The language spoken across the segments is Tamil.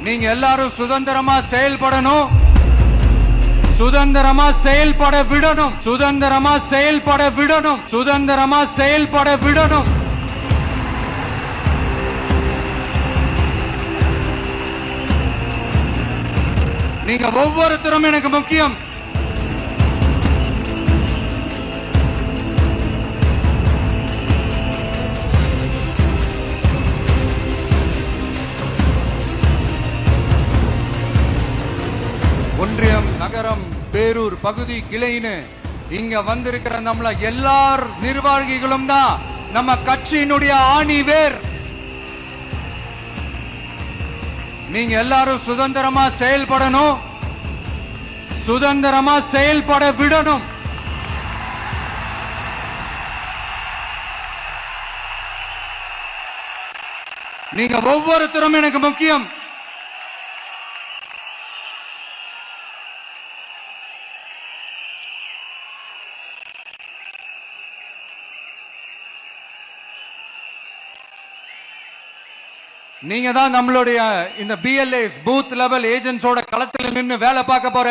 நீங்க எல்லாரும் சுதந்திரமா செயல்படணும், சுதந்திரமா செயல்பட விடணும், சுதந்திரமா செயல்பட விடணும், சுதந்திரமா செயல்பட விடணும். நீங்க ஒவ்வொருத்தரும் எனக்கு முக்கியம். ஒன்றியம், நகரம், பேரூர் பகுதி கிளைன்னு இங்க வந்திருக்கிற நம்மள எல்லார் நிர்வாகிகளும் தான் நம்ம கட்சியினுடைய ஆணி வேர். நீங்க எல்லாரும் சுதந்திரமா செயல்படணும், சுதந்திரமா செயல்பட விடணும். நீங்க ஒவ்வொருத்தரும் எனக்கு முக்கியம். நீங்க தான் நம்மளுடைய இந்த பிஎல்ஏஸ் பூத் லெவல் ஏஜென்ட்ஸோட களத்தில் நின்று வேலை பார்க்க போற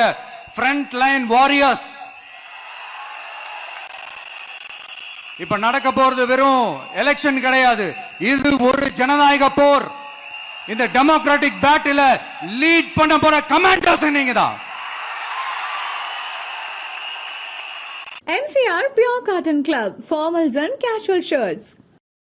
ஃப்ரண்ட் லைன் வாரியர்ஸ். இப்ப நடக்க போறது வெறும் எலெக்ஷன் கிடையாது, இது ஒரு ஜனநாயக போர். இந்த டெமோக்ராட்டிக் பேட்டில லீட் பண்ண போற கமாண்டர்ஸ் நீங்க தான். MCR Pure Cotton Club, formals and casual shirts.